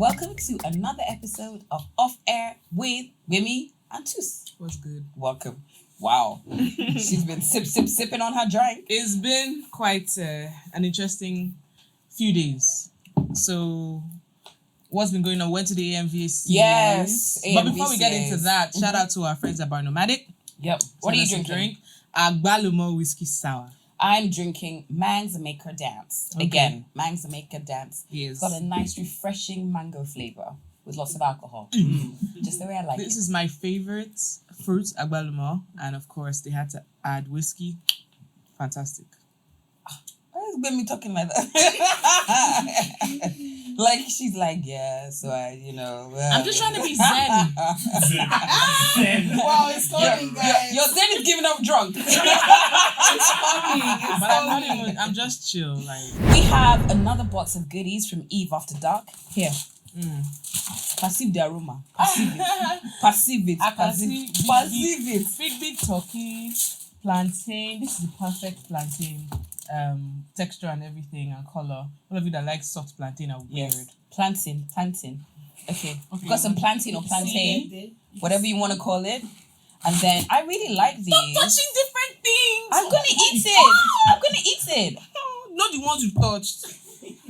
Welcome to another episode of OffAir with Gbemi and Toolz. What's good? Welcome. Wow. She's been sipping on her drink. It's been quite an interesting few days. So, what's been going on? Went to the AMVCA. Yes. But before we get into that, shout out to our friends at Bar Nomadic. Yep. What are you drinking? Drink Agbalumo whiskey sour. I'm drinking Mangs Maker Dance. Okay. Again, Mangs Maker Dance. Yes. It's got a nice, refreshing mango flavor with lots of alcohol. Just the way I like it. This is my favorite fruit, Agbalumo. And of course, they had to add whiskey. Fantastic. Why is Gbemi talking like that? Like, she's like, yeah, so I'm just trying to be zen. Wow, it's funny, guys. Your zen is giving up drunk. It's funny. But I'm just chill. Like, We have another box of goodies from Eve After Dark. Here. Perceive the aroma. Perceive it. I can Perceive see it. big turkey, plantain. This is the perfect plantain texture and everything and color. All of you that like soft plantain are weird. Yes. Plantain. Okay. We've got some plantain or plantain, whatever you want to call it. And then I really like these. Stop touching different things. I'm going to eat it. Not the ones you touched.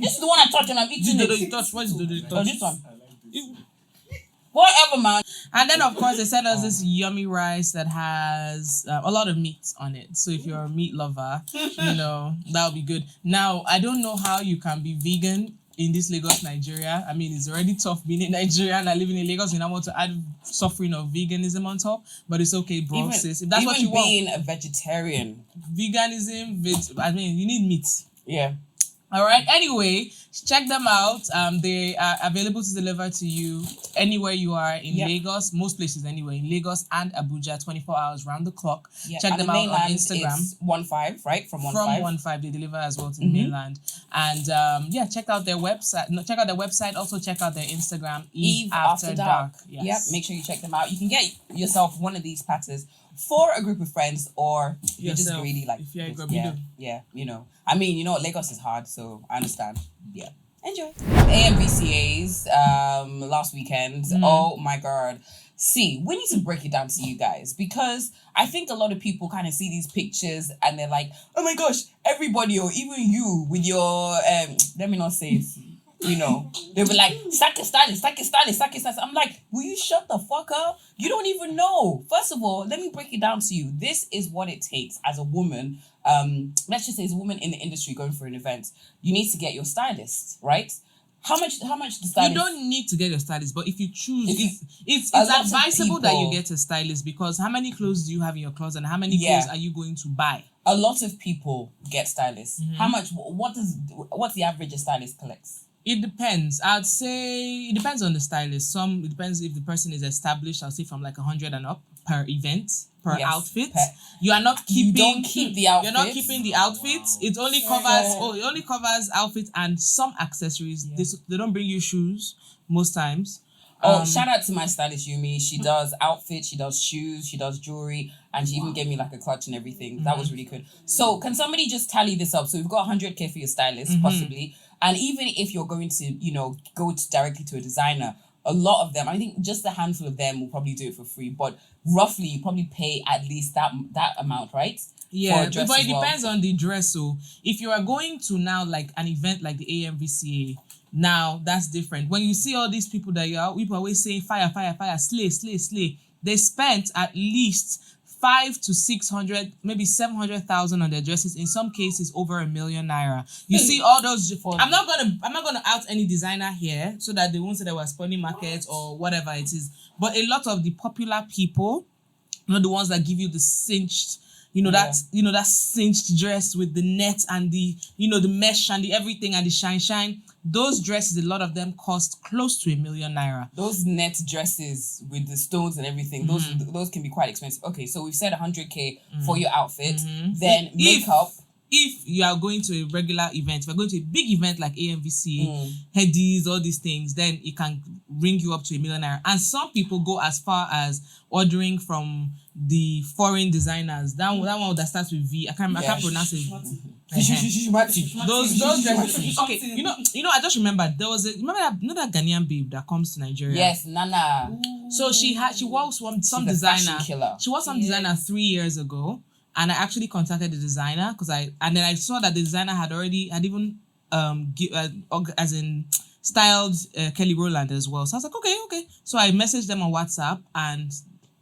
This is the one I touched and I'm eating Dodo it. you touched. What is dodo you Oh, touched? this one. Whatever, man. And then, of course, they sent us this yummy rice that has a lot of meat on it. So if you're a meat lover, that'll be good. Now, I don't know how you can be vegan in this Lagos, Nigeria. I mean, it's already tough being in Nigeria and living in Lagos. You now want to add suffering of veganism on top. But it's okay, bro, sis. If that's what you want. Even being a vegetarian. Veganism, you need meat. Yeah. All right. Anyway, check them out. They are available to deliver to you anywhere you are in Lagos. Most places anyway. In Lagos and Abuja, 24 hours round the clock. Yeah. Check them out on Instagram. It's 1-5, right? From 1-5. From 1-5, they deliver as well to the mainland. And check out their website. No, check out their website. Also check out their Instagram. Eve After Dark. Yes. Yep. Make sure you check them out. You can get yourself one of these platters for a group of friends, or you're just Yourself, greedy, like if you're a just- Gobido. yeah. I mean, Lagos is hard, so I understand. Yeah. Enjoy. AMVCA's last weekend. Oh my god. See, we need to break it down to you guys, because I think a lot of people kind of see these pictures and they're like, oh my gosh, everybody, or even you with your let me not say it. They were like, sack a stylist. I'm like, will you shut the fuck up? You don't even know. First of all, let me break it down to you. This is what it takes as a woman. Let's just say as a woman in the industry going for an event. You need to get your stylist, right? How much the stylist? You don't need to get your stylist, but if you choose, it's a lot of advisable that people- you get a stylist, because how many clothes do you have in your closet and how many clothes are you going to buy? A lot of people get stylists. How much? What's the average a stylist collects? It depends. I'd say it depends on the stylist. It depends if the person is established. I'll say from like 100 and up per event, per outfit. You are not keeping. You don't keep the outfits. You're not keeping the outfits. It only covers outfits and some accessories. They don't bring you shoes most times. Shout out to my stylist Yumi. She does outfits, she does shoes, she does jewelry, and she even gave me like a clutch and everything. That was really good. So can somebody just tally this up? So we've got 100K for your stylist, possibly. And even if you're going to, go directly to a designer, a lot of them, I think just a handful of them will probably do it for free. But roughly, you probably pay at least that amount, right? Yeah, but it depends on the dress. So if you are going to now like an event like the AMVCA, now that's different. When you see all these people people always saying fire, slay. They spent at least 500 to 600, maybe 700,000 on their dresses. In some cases, over ₦1 million. You see all those. I'm not gonna out any designer here so that they won't say that we're spoiling markets or whatever it is. But a lot of the popular people, the ones that give you the cinched. That cinched dress with the net and the the mesh and the everything and the shine. Those dresses, a lot of them cost close to ₦1 million. Those net dresses with the stones and everything, those can be quite expensive. Okay, so we've said 100K for your outfit, then makeup. if you are going to a regular event, if you're going to a big event like AMVCA, Headies, all these things, then it can bring you up to $1 million. And some people go as far as ordering from the foreign designers. That one that starts with V. I can't pronounce it. Those dresses. Okay, you know, I just remembered there was that Ghanaian babe that comes to Nigeria. Yes, Nana. So she was some designer. She was some designer 3 years ago. And I actually contacted the designer and then I saw that the designer had even styled Kelly Rowland as well. So I was like, okay. So I messaged them on WhatsApp and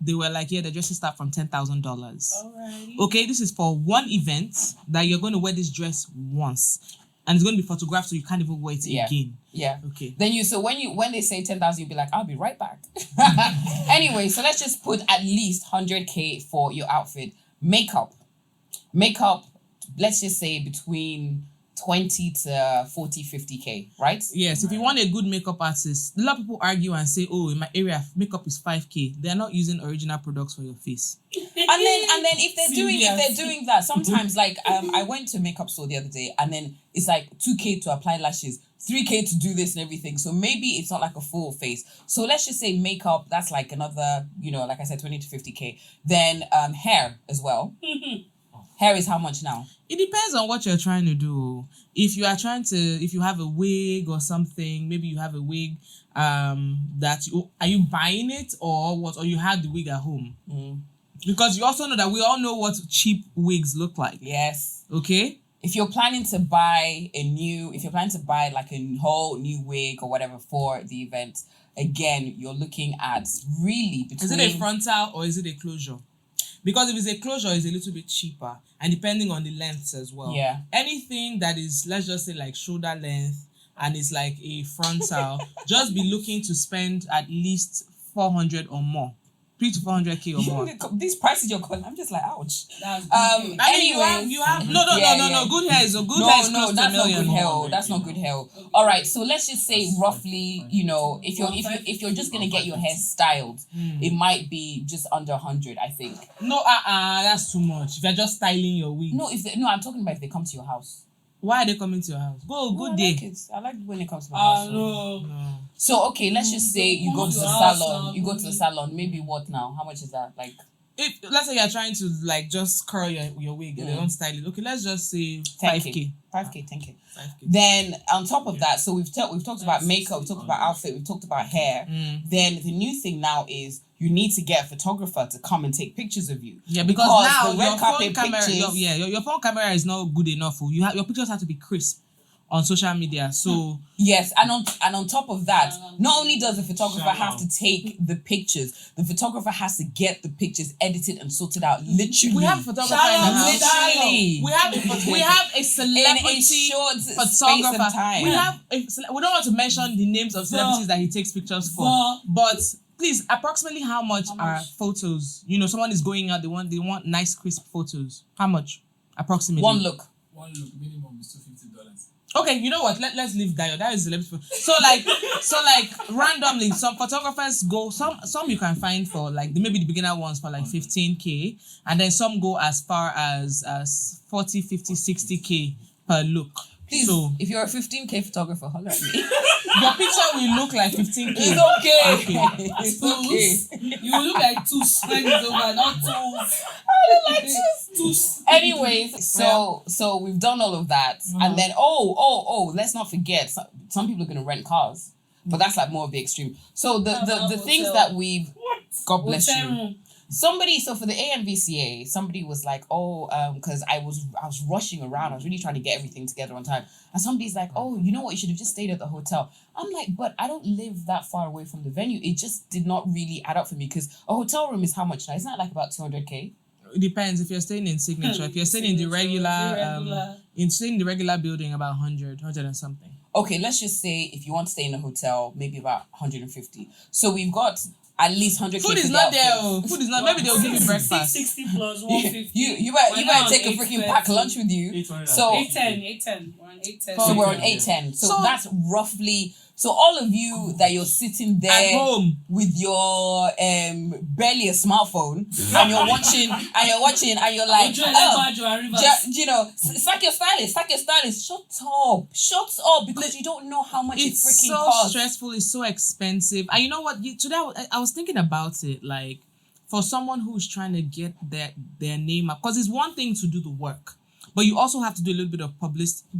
they were like, yeah, the dresses start from $10,000. Alrighty. Okay, this is for one event that you're going to wear this dress once. And it's going to be photographed so you can't even wear it again. Yeah. Okay. Then when they say 10,000, you'll be like, I'll be right back. Anyway, so let's just put at least 100K for your outfit. Makeup, let's just say between 20 to 40, 50K, right? Yes, if you want a good makeup artist, a lot of people argue and say, oh, in my area, makeup is 5K. They're not using original products for your face. And then if they're doing that, sometimes like I went to a makeup store the other day and then it's like 2K to apply lashes, 3K to do this and everything. So maybe it's not like a full face. So let's just say makeup, that's like another, like I said, 20 to 50K. Then hair as well. Hair is how much now? It depends on what you're trying to do. If you have a wig or something, maybe you have a wig are you buying it or what? Or you had the wig at home? Because you also know that we all know what cheap wigs look like. Yes. Okay? If you're planning to buy like a whole new wig or whatever for the event, again, you're looking at really between... Is it a frontal or is it a closure? Because if it's a closure, it's a little bit cheaper. And depending on the lengths as well. Yeah. Anything that is, let's just say like shoulder length and it's like a frontal, just be looking to spend at least 400 or more. 3 to 400K or more. These prices you're calling, I'm just like, ouch. You have no. Good hair is a good hair. No, that's not good hair. That's not good hair. All right, so let's just say roughly, if you're just gonna get your hair styled, it might be just under 100, I think. No, that's too much. If you're just styling your wig. No, I'm talking about if they come to your house. Why are they coming to your house? Good day. I like when it comes to my house. No. So okay, let's just say you go to the salon. You go to the salon. Maybe what now? How much is that? Like, if let's say you're trying to like just curl your wig and they don't style it. Okay, let's just say 5K. 10K. Then on top of that, so we've talked about makeup, we've talked about outfit, we've talked about hair. Then the new thing now is you need to get a photographer to come and take pictures of you. Yeah, because now your phone camera, your phone camera is not good enough. Your pictures have to be crisp on social media. So yes, and on top of that, not only does the photographer have to take the pictures, the photographer has to get the pictures edited and sorted out. Literally, we have a photographer in the house. Literally, we have a celebrity photographer. We don't want to mention the names of celebrities that he takes pictures for, but please, approximately how much are photos? Someone is going out, they want nice crisp photos. How much? Approximately. One look minimum is $250. Okay, you know what? Let's leave Dio. That is celebrity. So like randomly, some photographers go. Some you can find for like maybe the beginner ones for like 15K, and then some go as far as 40, 50, 60K per look. Please, so if you're a 15K photographer, holler at me. Your picture will look like 15K. It's okay. It's okay. You will look like Toolz when it's over, not Toolz. I look like Toolz. Anyways, so we've done all of that, and then let's not forget some people are gonna rent cars, but that's like more of the extreme. So the things that we've God bless you. So for the AMVCA, somebody was like, because I was rushing around. I was really trying to get everything together on time. And somebody's like, you know what? You should have just stayed at the hotel. I'm like, but I don't live that far away from the venue. It just did not really add up for me because a hotel room is how much now? Isn't that like about 200K? It depends. If you're staying in Signature, if you're staying in the regular building, about 100 and something. Okay, let's just say if you want to stay in a hotel, maybe about 150. So we've got at least 100K. Food is not there. Food is not. Maybe they'll give you breakfast. 60 plus 150. You better take a freaking packed lunch with you. So 810. We're on 810. So we're on 810. So that's roughly. So all of you that you're sitting there At home with your barely a smartphone and you're watching and you're like, you know, sack your stylist. Shut up because you don't know how much it's it freaking so costs. stressful, it's so expensive. And you know what? Today I was thinking about it, like for someone who's trying to get their name up, because it's one thing to do the work, but you also have to do a little bit of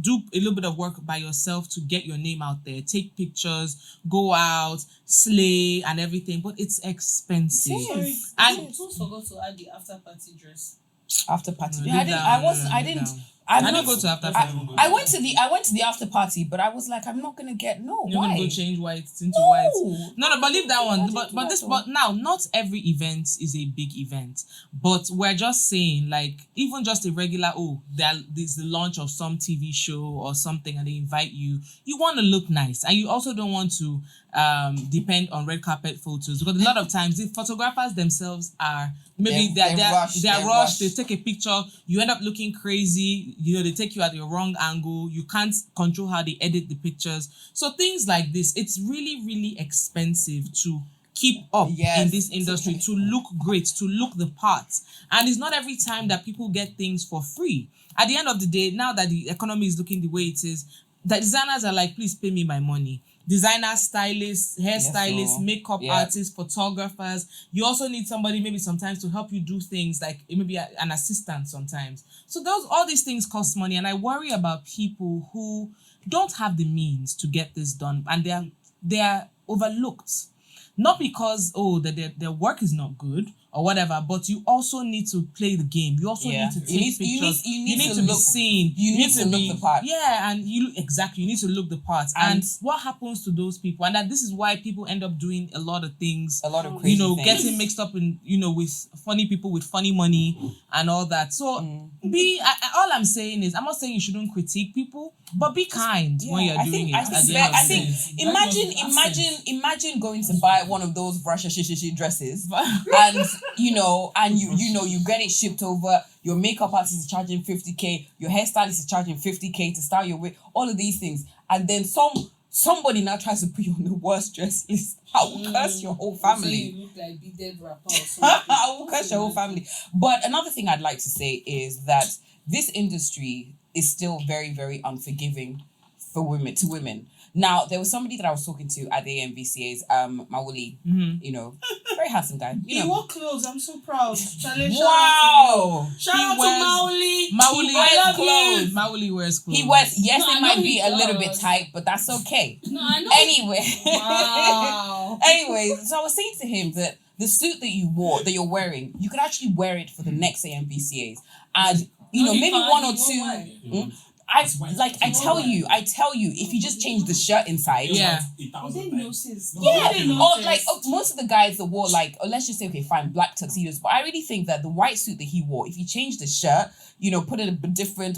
do a little bit of work by yourself to get your name out there, take pictures, go out, slay and everything. But it's expensive. Sorry, And Toolz forgot to add the after party dress. After party. No, I leave didn't. that I one, didn't. leave I I didn't go to after party. I went to the after party, but I was like, I'm not gonna get You're why? gonna go change whites into whites. No, No, but leave that I one. didn't But do but that this though. but now not every event is a big event. But we're just saying, like, even just a regular there's the launch of some TV show or something and they invite you. You want to look nice, and you also don't want to depend on red carpet photos, because a lot of times the photographers themselves are maybe they're rushed. They take a picture, you end up looking crazy. You know, they take you at your wrong angle. You can't control how they edit the pictures. So things like this, it's really, really expensive to keep up in this industry, to look great, to look the part. And it's not every time that people get things for free. At the end of the day, now that the economy is looking the way it is, the designers are like, please pay me my money. Designers, stylists, hairstylists, makeup artists, photographers. You also need somebody maybe sometimes to help you do things, like maybe an assistant sometimes. So all these things cost money, and I worry about people who don't have the means to get this done, and they are overlooked. Not because their work is not good or whatever, but you also need to play the game. You also need to take pictures. You need to be seen. You need to look the part. Yeah, and you need to look the part. And what happens to those people? And that this is why people end up doing a lot of things. A lot of crazy things. Getting mixed up in with funny people with funny money and all that. So all I'm saying is, I'm not saying you shouldn't critique people, but be kind when you're doing it. I think imagine going to buy one of those Russia dresses and you get it shipped over. Your makeup artist is charging 50k, your hairstylist is charging 50k to style your wig, all of these things, and then somebody now tries to put you on the worst dress list. I will curse your whole family. So you look like beaded rapper or something. I will curse your whole family. But another thing I'd like to say is that this industry is still very, very unforgiving to women. Now, there was somebody that I was talking to at the AMVCA's, Mawuli, very handsome guy. He wore clothes. I'm so proud. Wow! Shout out to Mawuli. Mawuli wears clothes. Mawuli wears clothes. He wears, it might be a little bit tight, but that's okay. No, I know. Anyway. Wow. Anyway, so I was saying to him that the suit that you're wearing, you could actually wear it for the next AMVCA's. And, maybe one or two... I tell you, if you just change the shirt inside. Yeah. Most of the guys that wore let's just say, okay, fine, black tuxedos. But I really think that the white suit that he wore, if you change the shirt, put it a bit different,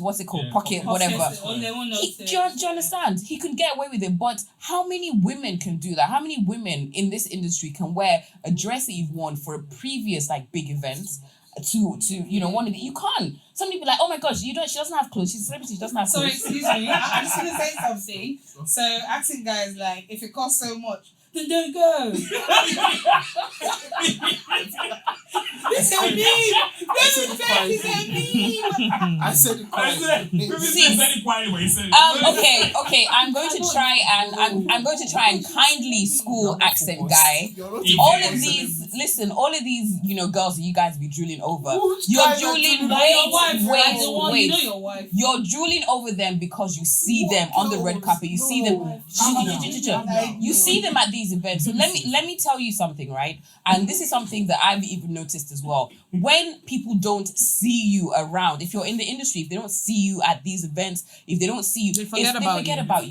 pocket, whatever. Do you understand? He could get away with it. But how many women can do that? How many women in this industry can wear a dress that you've worn for a previous big event? One of the, you can't. Somebody be like, oh my gosh, she doesn't have clothes. She's a celebrity, she doesn't have So clothes. excuse me, I'm just gonna say something. So asking guys if it costs so much, then don't go. This is a meme. This is a meme. I said it quietly. Okay. I'm going to try and kindly school accent guy. All of these, girls that you guys be drooling over. You're drooling. Wait. You're drooling over them because you see them on the red carpet. You see them. You see them at these events. So let me tell you something, right? And this is something that I've even noticed as well. When people don't see you around, if you're in the industry, if they don't see you at these events, if they don't see you, they forget about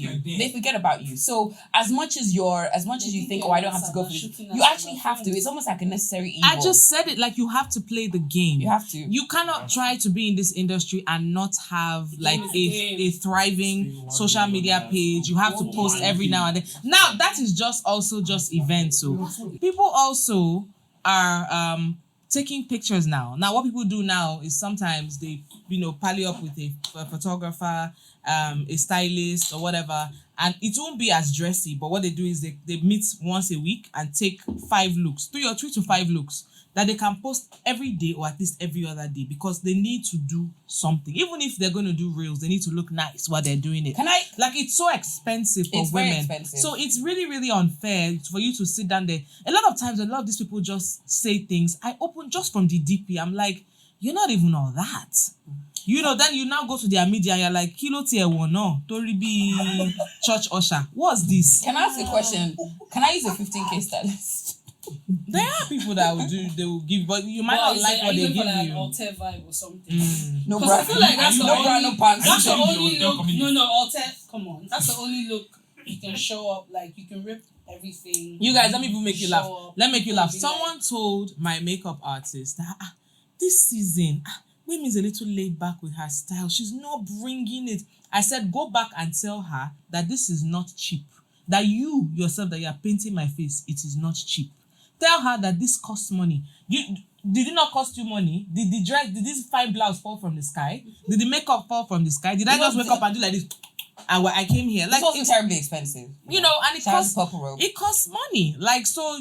you. So as much as you think, I don't have to go for this, you actually have to. It's almost like a necessary evil. I just said it, you have to play the game. You have to. You cannot try to be in this industry and not have a thriving social media page. You have to post every now and then. Now that is just events. So people also are taking pictures now. Now, what people do now is sometimes they, pally up with a photographer, a stylist or whatever, and it won't be as dressy. But what they do is they meet once a week and take 5 looks, 3 to 5 looks that they can post every day or at least every other day, because they need to do something. Even if they're going to do reels, they need to look nice while they're doing it. It's so expensive for women. Very expensive. So it's really, really unfair for you to sit down there. A lot of times, a lot of these people just say things. I open just from the DP. I'm like, you're not even all that. Then you now go to their media and you're like, Kilo tier one, no, Tori be church usher. What's this? Can I ask a question? Can I use a 15K stylist? There are people that they will give, but you might not like what they give like you. Alter vibe or something. No, Because I feel like that's the only pants. that's the only look. community. No, Alter. Come on, that's the only look you can show up. Like you can rip everything. You guys, let me even make you laugh. Let me make you laugh. Be Someone told my makeup artist that this season, Gbemi is a little laid back with her style. She's not bringing it. I said, go back and tell her that this is not cheap. That you yourself, that you are painting my face, it is not cheap. Tell her that this costs money. Did it not cost you money? Did this fine blouse fall from the sky? Did the makeup fall from the sky? Did I just wake up and do like this? And I came here. Like, it wasn't terribly expensive. And it costs purple robe. It costs money. Like, so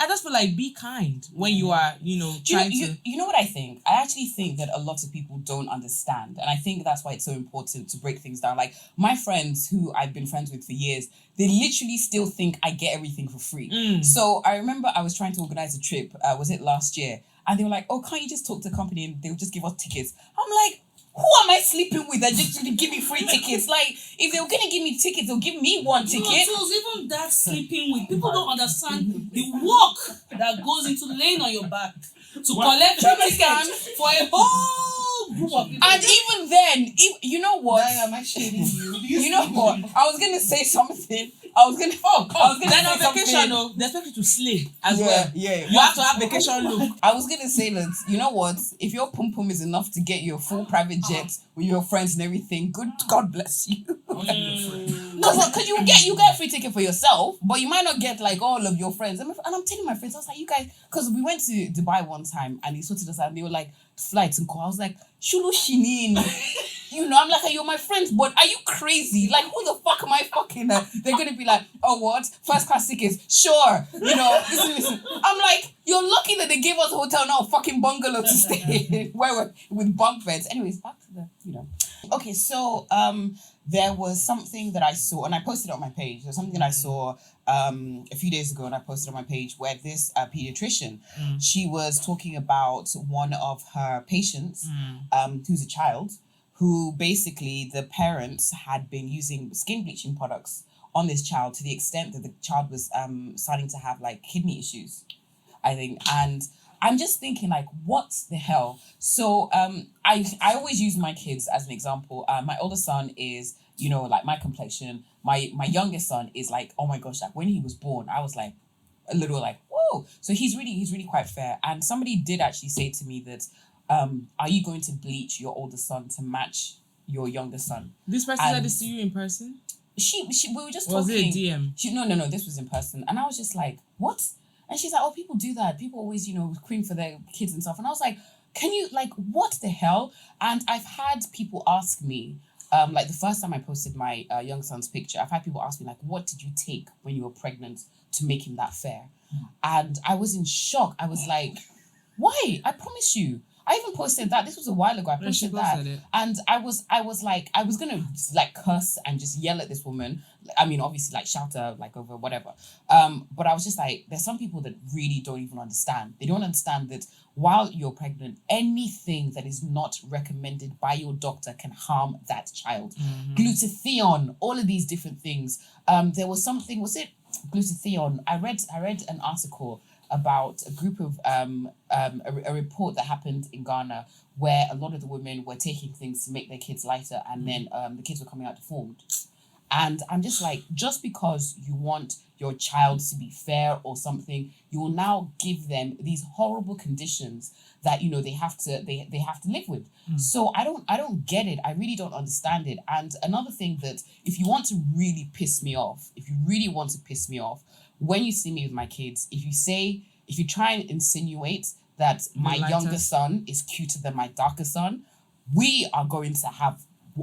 I just feel like be kind when you are, trying to. You know what I think? I actually think that a lot of people don't understand. And I think that's why it's so important to break things down. Like, my friends who I've been friends with for years, they literally still think I get everything for free. So I remember I was trying to organize a trip, was it last year? And they were like, oh, can't you just talk to the company and they'll just give us tickets? I'm like, who am I sleeping with that just to give me free tickets? Like, if they were going to give me tickets, they'll give me one ticket. So even that sleeping with, people don't understand the work that goes into laying on your back to collect your tickets for a whole group of people. And even then, you know what? Why am I shading you? You know what? I was going to say something. Then on vacation, though, they expect you to slay as well. Yeah. You have to have vacation look. I was going to say that, you know what? If your pum-pum is enough to get you a full private jet with your friends and everything, God bless you. Because you get a free ticket for yourself, but you might not get like all of your friends. And I'm telling my friends, I was like, you guys, because we went to Dubai one time and they sorted us out and they were like, flights and call. I was like, Shulu Shinin. I'm like, you're my friends, but are you crazy? Like, who the fuck am I fucking? They're going to be like, oh, what? First class tickets? Sure. Listen. I'm like, you're lucky that they gave us a hotel, not a fucking bungalow to stay in, with bunk beds. Anyways, back to the, Okay, so there was something that I saw, and I posted it on my page. There's something that I saw a few days ago, and I posted on my page where this pediatrician, she was talking about one of her patients, who's a child, who basically the parents had been using skin bleaching products on this child to the extent that the child was starting to have like kidney issues, I think. And I'm just thinking, like, what the hell? So I always use my kids as an example. My older son is, like my complexion. My youngest son is like, oh my gosh, like when he was born, I was like a little like, whoa. So he's really quite fair. And somebody did actually say to me that, are you going to bleach your older son to match your younger son? This person said this to you in person? We were just was talking. Was it a DM? No, this was in person. And I was just like, what? And she's like, oh, people do that. People always, cream for their kids and stuff. And I was like, can you, like, what the hell? And I've had people ask me, like the first time I posted my young son's picture, I've had people ask me, like, what did you take when you were pregnant to make him that fair? And I was in shock. I was like, why? I promise you. I even posted that. This was a while ago. I posted that. And I was like, I was going to like curse and just yell at this woman. I mean, obviously like shout her like over whatever. But I was just like, there's some people that really don't even understand. They don't understand that while you're pregnant, anything that is not recommended by your doctor can harm that child. Glutathione, all of these different things. There was something, was it glutathione? I read an article about a group of a report that happened in Ghana where a lot of the women were taking things to make their kids lighter, and then the kids were coming out deformed. And I'm just like, just because you want your child to be fair or something, you will now give them these horrible conditions that they have to live with. So I don't get it. I really don't understand it. And another thing that if you want to really piss me off, when you see me with my kids, if you try and insinuate that my lighter. younger son is cuter than my darker son,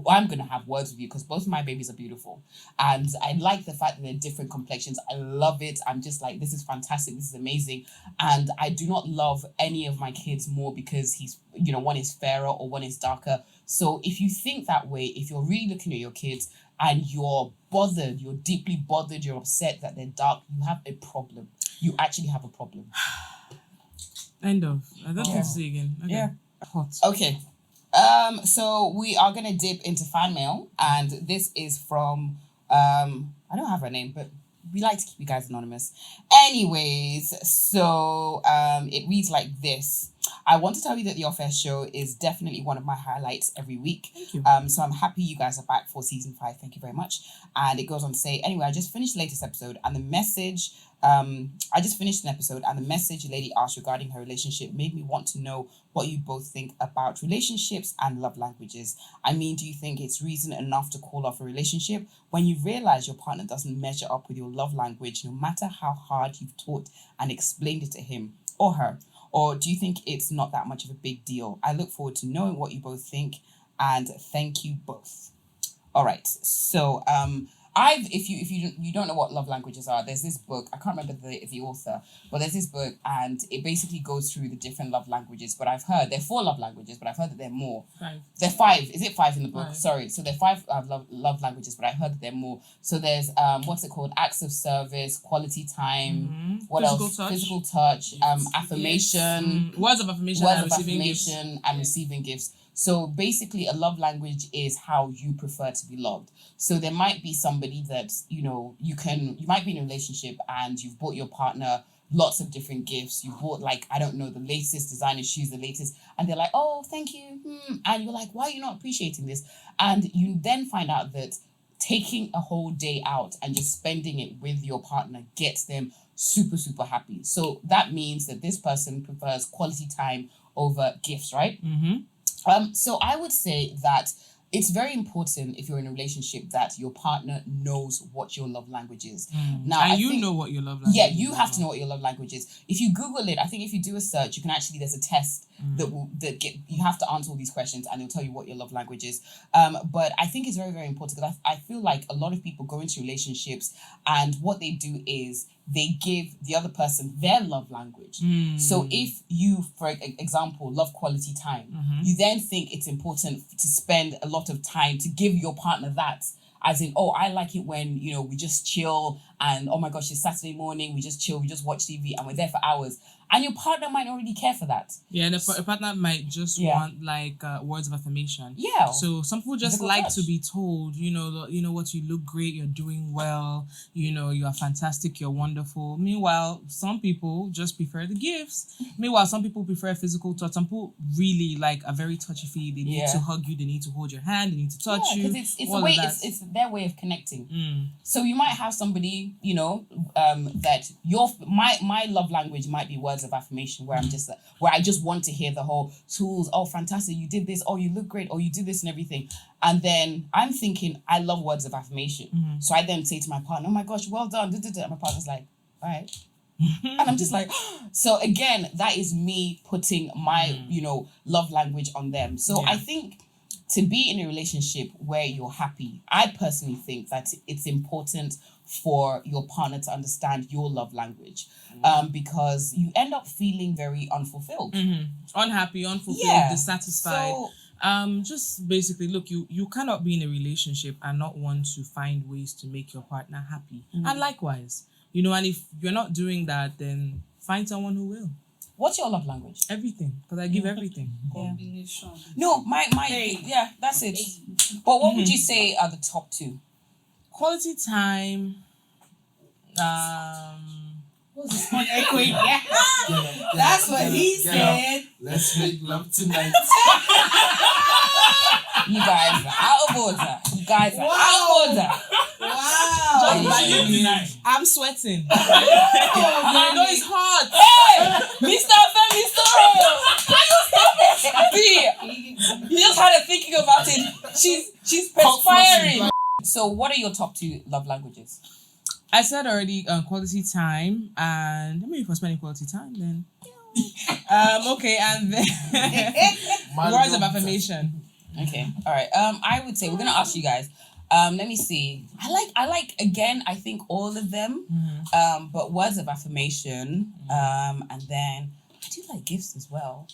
I'm going to have words with you because both of my babies are beautiful. And I like the fact that they're different complexions. I love it. I'm just like, this is fantastic. This is amazing. And I do not love any of my kids more because he's, one is fairer or one is darker. So if you think that way, if you're really looking at your kids and you're bothered, you're deeply bothered, you're upset that they're dark, you have a problem. You actually have a problem. End of. I don't have to say again. Okay. Yeah. Hot. Okay. So we are gonna dip into fan mail, and this is from I don't have her name, but we like to keep you guys anonymous. Anyways, so it reads like this. I want to tell you that the OffAir show is definitely one of my highlights every week. Thank you. So I'm happy you guys are back for season 5. Thank you very much. And it goes on to say, anyway, I just finished the latest episode and the message, I just finished an episode and the message a lady asked regarding her relationship made me want to know what you both think about relationships and love languages. I mean, do you think it's reason enough to call off a relationship when you realize your partner doesn't measure up with your love language, no matter how hard you've taught and explained it to him or her? Or do you think it's not that much of a big deal? I look forward to knowing what you both think, and thank you both. All right. So, if you don't know what love languages are, there's this book. I can't remember the author, but there's this book, and it basically goes through the different love languages. But I've heard there are 4 love languages, but I've heard that there are more. 5. There are 5. Is it 5 in the book? 5. Sorry. So there are 5 love languages, but I heard that there are more. So there's what's it called? Acts of service, quality time. Mm-hmm. What Physical else? touch. Physical touch. Affirmation. Words of affirmation Words and of receiving gifts. affirmation and receiving gifts. So basically, a love language is how you prefer to be loved. So there might be somebody that, you might be in a relationship and you've bought your partner lots of different gifts. You bought the latest designer shoes, the latest, and they're like, oh, thank you. And you're like, why are you not appreciating this? And you then find out that taking a whole day out and just spending it with your partner gets them super, super happy. So that means that this person prefers quality time over gifts, right? Mm-hmm. So I would say that it's very important if you're in a relationship that your partner knows what your love language is. Now, and you know what your love language is. Yeah, you have to know what your love language is. If you Google it, I think if you do a search, you can actually, there's a test you have to answer all these questions and it'll tell you what your love language is. But I think it's very, very important because I feel like a lot of people go into relationships and what they do is they give the other person their love language. So if you, for example, love quality time, you then think it's important to spend a lot of time to give your partner that. As in, oh, I like it when, we just chill and, oh my gosh, it's Saturday morning, we just chill, we just watch TV and we're there for hours. And your partner might not really care for that. Yeah, and a partner might just want words of affirmation. Yeah. So some people just like to be told, you know what, you look great, you're doing well, you are fantastic, you're wonderful. Meanwhile, some people just prefer the gifts. Meanwhile, some people prefer physical touch. Some people really are very touchy-feely. They need to hug you, they need to hold your hand, they need to touch you. Because it's a way, it's their way of connecting. So you might have somebody, that my love language might be words of affirmation where I just want to hear the whole tools, oh fantastic, you did this, oh you look great, oh you did this and everything. And then I'm thinking I love words of affirmation. So I then say to my partner, oh my gosh, well done. And my partner's like, all right. And I'm just like, so again, that is me putting my, love language on them. So I think to be in a relationship where you're happy, I personally think that it's important for your partner to understand your love language, because you end up feeling very unfulfilled. Unhappy, unfulfilled, dissatisfied. So, just basically, look, you cannot be in a relationship and not want to find ways to make your partner happy. And likewise, and if you're not doing that, then find someone who will. What's your love language? Everything, because I give everything. Combination. No, my that's it. But what would you say are the top 2? Quality time. What's this one echoing? Yeah. That's what he said. Let's make love tonight. You guys are out of order. Wow. I'm sweating. I know it's hot. Hey, Mr. Femi, stop it. You just had her thinking about it. She's perspiring. So, what are your top 2 love languages? I said already, quality time, and I mean, if we're spending quality time, then Okay, and then words of affirmation. Okay. All right. I would say we're gonna ask you guys. Let me see. I like again, I think all of them. But words of affirmation. And then I do like gifts as well.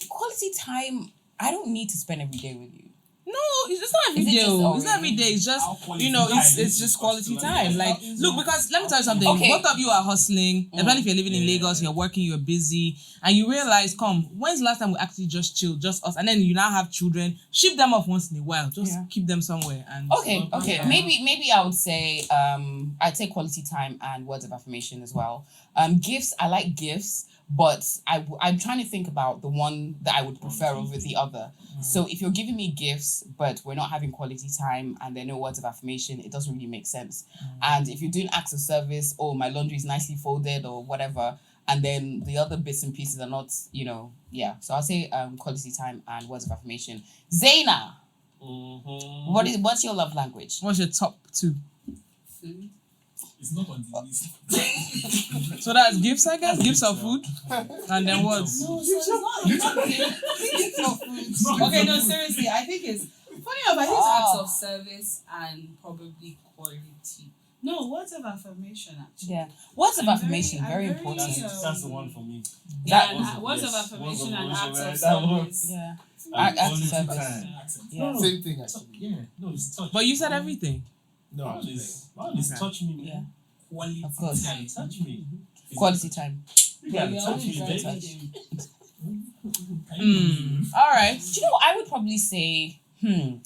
Quality time. I don't need to spend every day with you. No, it's not every Is it day. just It's not every day. It's just, it's just quality time. Like, look, because let me tell you something. Okay. Both of you are hustling. Especially if you're living in Lagos, you're working, you're busy, and you realize, when's the last time we actually just chilled, just us? And then you now have children. Ship them off once in a while. Just keep them somewhere. And Okay. Maybe I would say I'd say quality time and words of affirmation as well. Gifts. I like gifts. But I'm trying to think about the one that I would prefer over the other. So if you're giving me gifts, but we're not having quality time and there are no words of affirmation, it doesn't really make sense. And if you're doing acts of service, my laundry is nicely folded or whatever, and then the other bits and pieces are not, So I'll say quality time and words of affirmation. Zaina, what's your love language? what's your top 2? Food. It's not on the list. So that's gifts, I guess. Gifts of food. And then what? No, so it's not. Okay, no, seriously, I think it's funny enough. I think it's acts of service and probably quality. No, words of affirmation actually. Yeah, words of I'm affirmation very very, important. That's the one for me. Words of affirmation and acts of that service. Yeah, And acts of quality service. time. Yeah. Same thing actually. Yeah. No, it's touch. But you said everything. No, it's touch me, man. Yeah. Quality Of course. time. Touch me. Quality time. Yeah, you're touch always me, trying to baby. touch him. All right. Do you know what I would probably say?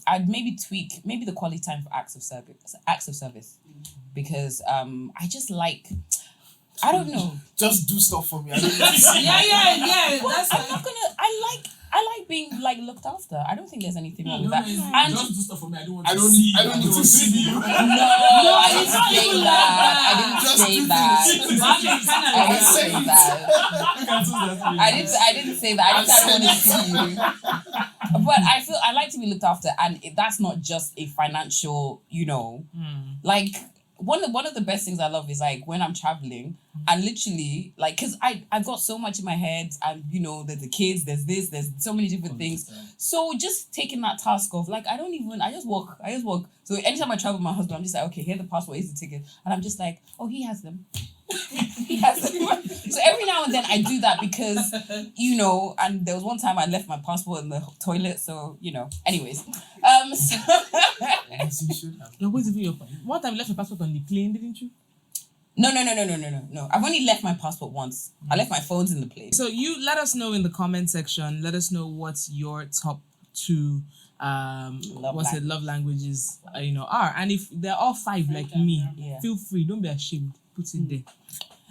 I'd maybe tweak the quality time for acts of service, because I just like, I don't know. Just do stuff for me. I don't need to Yeah. Well, That's I'm like, not gonna. I like being like looked after. I don't think there's anything wrong with that. And just do stuff for me. I don't want to see you. I don't need to see you. no, I didn't say that. I didn't Just say do that. things. I didn't say that. I didn't say that. I didn't say I don't want to see you. But I feel I like to be looked after, and that's not just a financial, like one of the best things I love is like when I'm traveling and literally like, because I've got so much in my head, and there's the kids, there's so many different things. So just taking that task of like, I just walk. So anytime I travel with my husband, I'm just like, okay, here's the passport, here's the ticket, and I'm just like, oh, he has them. He has them. So every now and then I do that because and there was one time I left my passport in the toilet, so anyways, so You're always leaving your. One time you left your passport on the plane, didn't you? No. I've only left my passport once. I left my phones in the plane. So you let us know in the comment section. Let us know what's your top 2 love languages are, and if they're all 5 like me, feel free, don't be ashamed, put it there.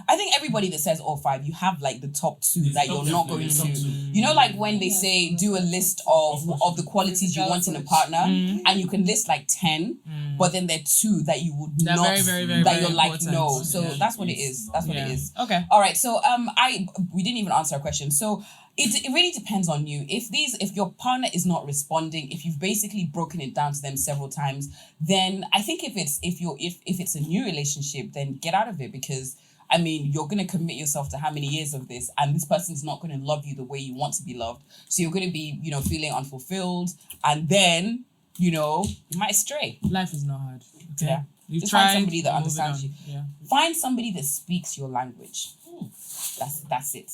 I think everybody that says all 5, you have like the top 2 that you're not going to. Like when they say do a list of the qualities you want in a partner, and you can list like 10, but then there are 2 that you would They're not, very, very, very, that very you're like important. no. So Yeah. that's what it is. That's what it is. Okay. All right. So we didn't even answer our question. So it really depends on you. If your partner is not responding, if you've basically broken it down to them several times, then I think if it's a new relationship, then get out of it, because you're going to commit yourself to how many years of this, and this person's not going to love you the way you want to be loved. So you're going to be, feeling unfulfilled, and then, you might stray. Life is not hard. Okay? Yeah. You Just tried, find somebody that move it understands on. you. Yeah. Find somebody that speaks your language. That's it.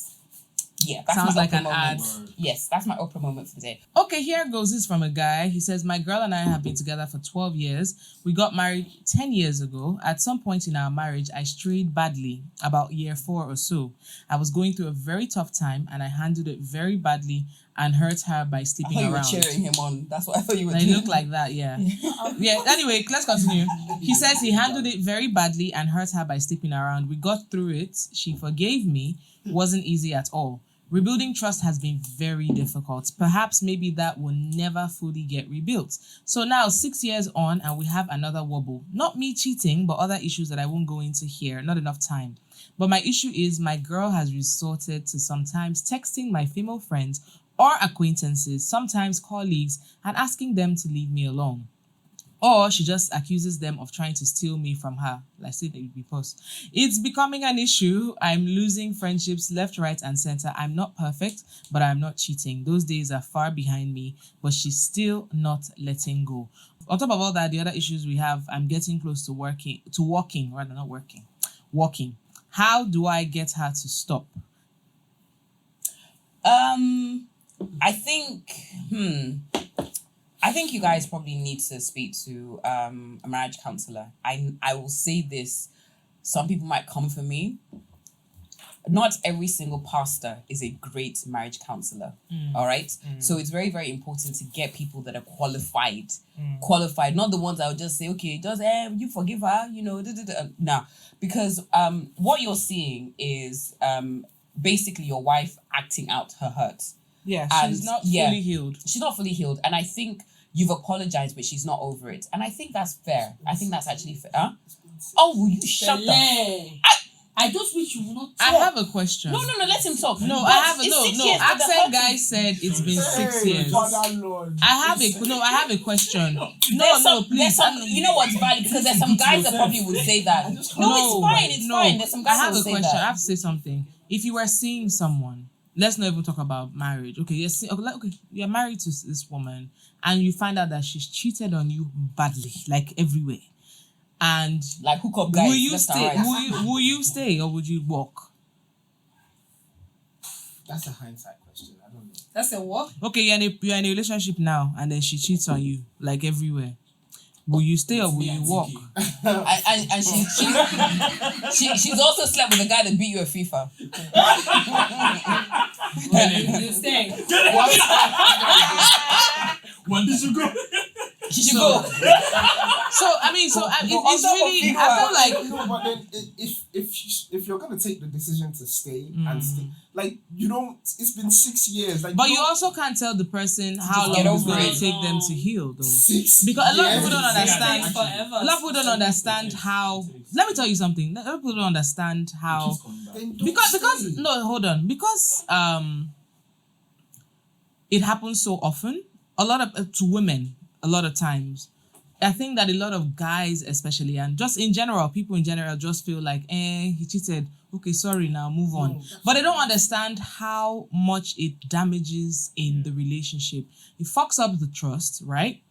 Yeah, that's Sounds my like Oprah an moment. ad. Yes, that's my Oprah moment for the day. Okay, here goes. This is from a guy. He says, my girl and I have been together for 12 years. We got married 10 years ago. At some point in our marriage, I strayed badly, about year 4 or so. I was going through a very tough time, and I handled it very badly and hurt her by I sleeping thought you around. were cheering him on. That's what I thought you were They doing. look like that, yeah. Yeah, anyway, let's continue. He says he handled it very badly and hurt her by sleeping around. We got through it. She forgave me. It wasn't easy at all. Rebuilding trust has been very difficult. Perhaps maybe that will never fully get rebuilt. So now 6 years on and we have another wobble. Not me cheating, but other issues that I won't go into here. Not enough time. But my issue is my girl has resorted to sometimes texting my female friends or acquaintances, sometimes colleagues, and asking them to leave me alone. Or she just accuses them of trying to steal me from her. Like say they would be post. It's becoming an issue. I'm losing friendships left, right, and center. I'm not perfect, but I'm not cheating. Those days are far behind me, but she's still not letting go. On top of all that, the other issues we have, I'm getting close to walking. How do I get her to stop? I think you guys probably need to speak to a marriage counselor. I will say this. Some people might come for me. Not every single pastor is a great marriage counselor. All right. So it's very, very important to get people that are qualified. Qualified, not the ones that will just say, okay, just you forgive her, Nah, because what you're seeing is basically your wife acting out her hurt. Yeah, And, she's not fully healed. She's not fully healed, and I think you've apologized, but she's not over it, and I think that's fair. I think that's actually fair. Huh? Oh, will you shut up? I just wish you would not talk. I have a question. No, let him talk. No, But I have a it's 6 no. years, but the Accent hurt guy is- said it's been 6 years. Father Lord. I have a question. There's No, some, please. there's some, you know what's valid, because there's some guys that probably would say that. No, it's fine. It's fine. There's some guys I have that will a say question. I that. have to say something. If you were seeing someone, let's not even talk about marriage. Okay, okay, you're married to this woman, and you find out that she's cheated on you badly, like everywhere. And Like hookup guys. will you left and stay? right. Will you stay or would you walk? That's a hindsight question. I don't know. That's a what? Okay, you're in a relationship now, and then she cheats on you, like everywhere. Will you stay or will you walk? And she's also slept with a guy that beat you at FIFA. You stay. When did you go? She should go. It's really. I feel like No, but then if you're gonna take the decision to stay and stay, like you don't. It's been 6 years. Like, but you also can't tell the person how Just get long it's over going to it. take them to heal, though. 6 Because a lot of years. people don't understand. Takes forever. A lot of people don't understand how. Let me tell you something. A lot of people don't understand how. Then don't Because stay. no, hold on. Because it happens so often. A lot of to women. A lot of times. I think that a lot of guys, especially, and just in general, people in general just feel like, he cheated. Okay, sorry, now move on. But they don't understand how much it damages in the relationship. It fucks up the trust, right?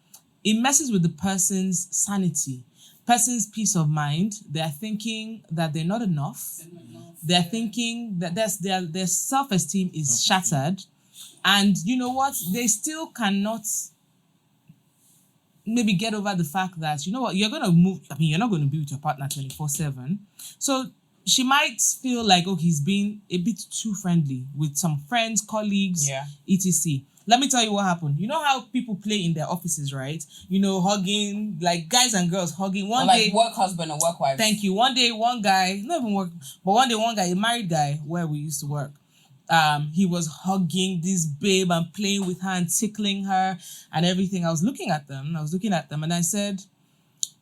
It messes with the person's sanity, person's peace of mind. They're thinking that they're not enough. They're thinking that their self-esteem is shattered. And you know what? They still cannot maybe get over the fact that, you know what, you're going to move. I mean, you're not going to be with your partner 24/7. So she might feel like, oh, he's being a bit too friendly with some friends, colleagues, etc. Let me tell you what happened. You know how people play in their offices, right? You know, hugging, like guys and girls hugging. One day, work husband and work wife. thank you. One day, one guy, not even work, but one day, one guy, a married guy, where we used to work, he was hugging this babe and playing with her and tickling her and everything. I was looking at them and I said,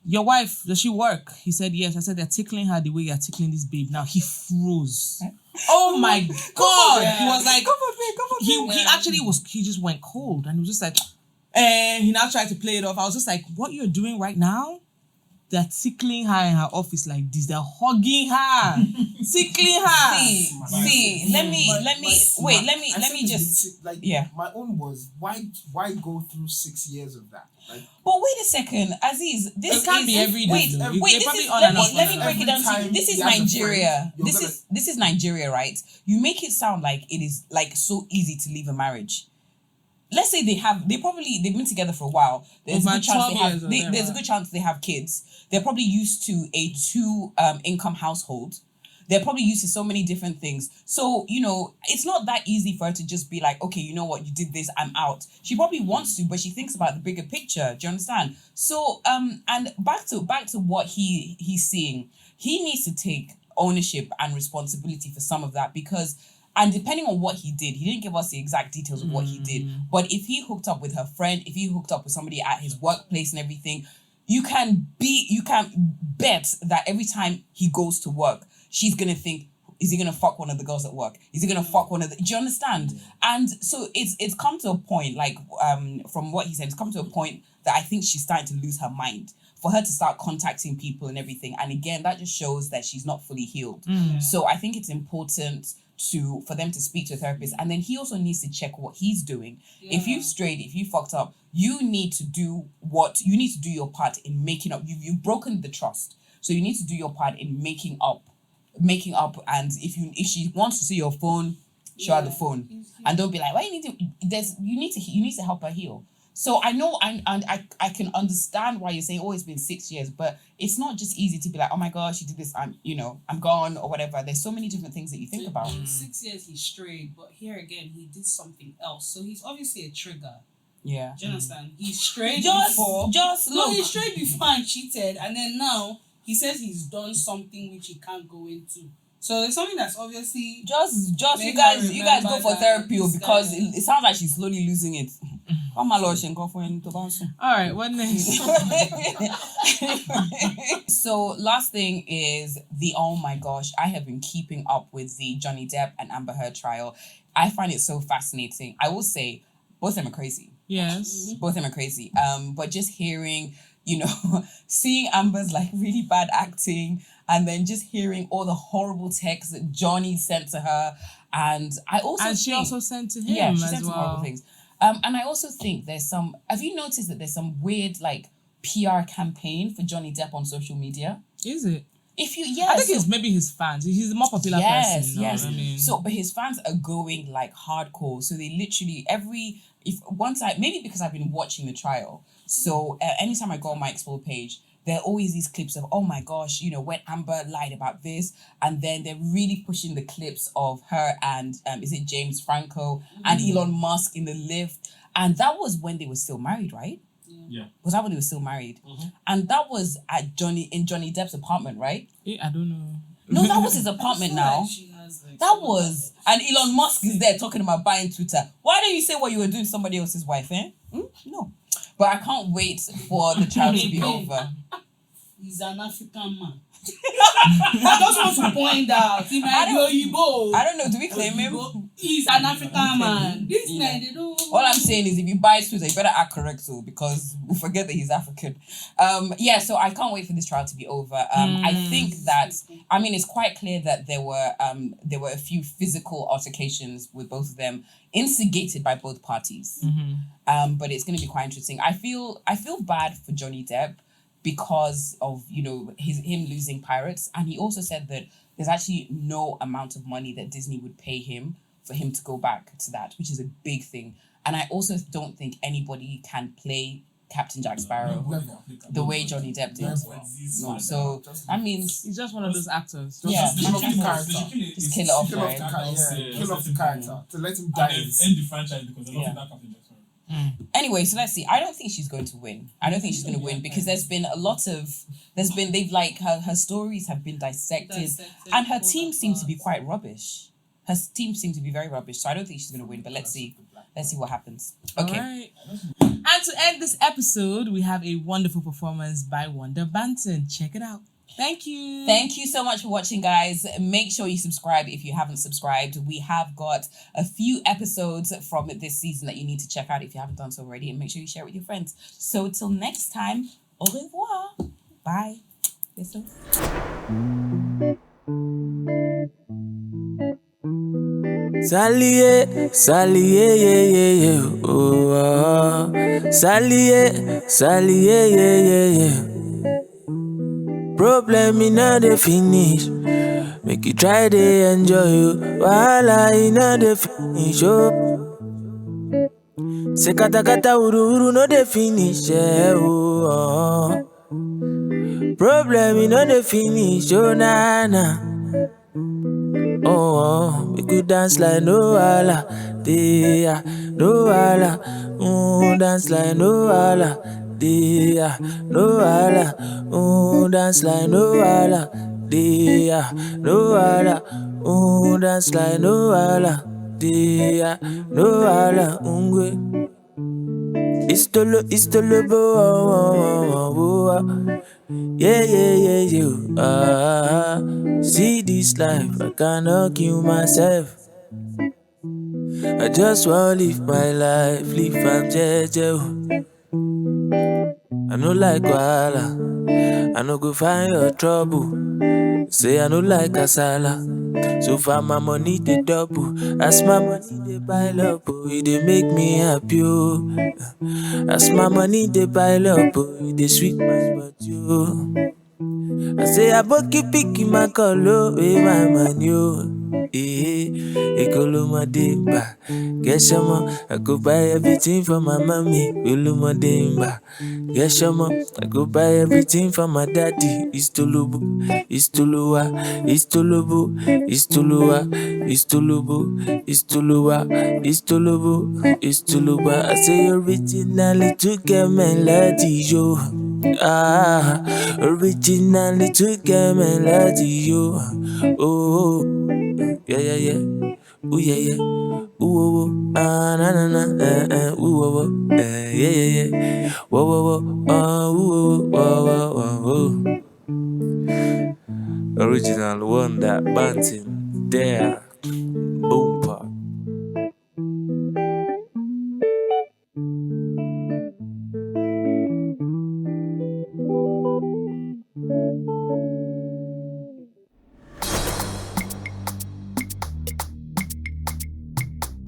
your wife, does she work? He said, yes. I said, they're tickling her the way you're tickling this babe. Now he froze. Oh my God. He was like, he actually was, he just went cold and he was just like, he now tried to play it off. I was just like, what you're doing right now? They're tickling her in her office like this. They're hugging her, tickling her. See, let me just like, yeah. My own was why go through 6 years of that? Like, But wait a second, Aziz. This It can't be every day, Wait, though. wait. They're This probably is, on let and me off let on me and break off. it down to you. Every This is time he has a Nigeria. friend, This is Nigeria, right? You make it sound like it is like so easy to leave a marriage. Let's say they've been together for a while. There's a Over good chance 12 years or there's a whatever. good chance they have kids. They're probably used to a 2 income household. They're probably used to so many different things. So, you know, it's not that easy for her to just be like, okay, you know what, you did this, I'm out. She probably wants to, but she thinks about the bigger picture. Do you understand? So, and back to what he's seeing, he needs to take ownership and responsibility for some of that because, and depending on what he did, he didn't give us the exact details of what he did. But if he hooked up with her friend, if he hooked up with somebody at his workplace and everything, you can bet that every time he goes to work, she's going to think, is he going to fuck one of the girls at work? Is he going to fuck one of the... Do you understand? And so it's come to a point, like, from what he said, it's come to a point that I think she's starting to lose her mind. For her to start contacting people and everything. And again, that just shows that she's not fully healed. So I think it's important for them to speak to a therapist. And then he also needs to check what he's doing. If you've strayed, if you fucked up, you need to do your part in making up. You've broken the trust. So you need to do your part in making up. And if she wants to see your phone, show her the phone. And don't be like, why you need to help her heal. So I know, and I can understand why you're saying, oh, it's been 6 years, but it's not just easy to be like, oh my gosh, she did this, I'm gone or whatever. There's so many different things that you think about. In 6 years he strayed, but here again he did something else. So he's obviously a trigger. Yeah. Do you understand? He strayed before. He strayed before and cheated, and then now he says he's done something which he can't go into. So there's something that's obviously just you guys go for therapy because it sounds like she's slowly losing it. All right, what next? So last thing is oh my gosh, I have been keeping up with the Johnny Depp and Amber Heard trial. I find it so fascinating. I will say both of them are crazy. Yes. Both of them are crazy. But just hearing, seeing Amber's like really bad acting, and then just hearing all the horrible texts that Johnny sent to her. And I also she also sent to him she as sent some well. horrible things. And I also think have you noticed that there's some weird like PR campaign for Johnny Depp on social media? Is it? I think it's maybe his fans. He's a more popular person. Yes. I mean. So, but his fans are going like hardcore. So they literally maybe because I've been watching the trial. So anytime I go on my Explore page, there are always these clips of, oh my gosh, when Amber lied about this. And then they're really pushing the clips of her and, is it James Franco and Elon Musk in the lift. And that was when they were still married, right? Yeah. Was that when they were still married? And that was in Johnny Depp's apartment, right? I don't know. No, that was his apartment now. And Elon Musk is there talking about buying Twitter. Why don't you say what you were doing to somebody else's wife, eh? No. But I can't wait for the trial to be over. He's an African man. I just want to point out, he might be Oyibo. I don't know, do we claim him? He's an African man. This man, they don't. All I'm saying is if you buy Twitter, you better act correct, so because we forget that he's African. So I can't wait for this trial to be over. I think that, it's quite clear that there were a few physical altercations with both of them, instigated by both parties. But it's going to be quite interesting. I feel bad for Johnny Depp because of him losing Pirates, and he also said that there's actually no amount of money that Disney would pay him for him to go back to that, which is a big thing. And I also don't think anybody can play Captain Jack Sparrow the way Johnny Depp did. No, so that means he's just one of those actors. Just kill it off, right? Kill off the character to let him die. End the franchise because they're not that Captain Jack Sparrow. Anyway, so let's see. I don't think she's going to win. Because her stories have been dissected and her team seems to be quite rubbish. Her team seems to be very rubbish, so I don't think she's going to win. But let's see what happens. Okay. All right. And to end this episode, we have a wonderful performance by Wonder Banton. Check it out. Thank you. Thank you so much for watching, guys. Make sure you subscribe if you haven't subscribed. We have got a few episodes from this season that you need to check out if you haven't done so already, and make sure you share it with your friends. So till next time, au revoir. Bye. Yes, sir. Saliye, yeah, oh, Saliye, yeah. Problem in the finish, make you try to enjoy you. Wahala in the finish, oh. Se kata uru no the finish, yeah, oh. Problem in the finish, oh na. Oh, make you dance like no wahala, yeah, no wahala. Dance like no wahala. Dia, no wahala, dance like no wahala. Dia, no wahala, dance like no wahala. Dia, no wahala, Istolo, yeah. See this life, I cannot kill myself. I just wanna live my life, live I'm jeje. I no like wahala. I no go find your trouble. Say I no like kasala. So far my money they double. As my money they pile up, oh, it they make me happy, oh. As my money they pile up, oh, it they sweet my body, oh. I say I book you picky my color with my money, oh. Ekolo Madimba. Get some more. I go buy everything for my mommy. Ekolo Madimba. Get some more. I go buy everything for my daddy. It's Tulubu, it's Tulua, it's Tulubu, it's Tulua, it's Tulubu, it's Tulua, it's Tulubu, it's Tuluba. I say originally to melody, yo. Originally to melody, yo. Oh. Yeah. Ooh, yeah. Ooh, na na. Ooh, yeah. Whoa. Ooh. Original one that bouncing there. Boom pop.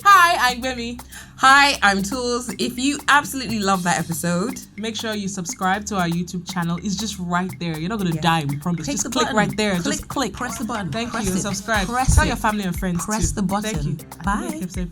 Hi, I'm Gbemi. Hi, I'm Toolz. If you absolutely love that episode, Make sure you subscribe to our YouTube channel. It's just right there. You're not going to die, we promise. Click just the click button. right there. Click, just click. press the button. Thank Press you. it. Subscribe. Press Tell it. your family and friends Press too. the button. Thank you. Bye. Keep safe.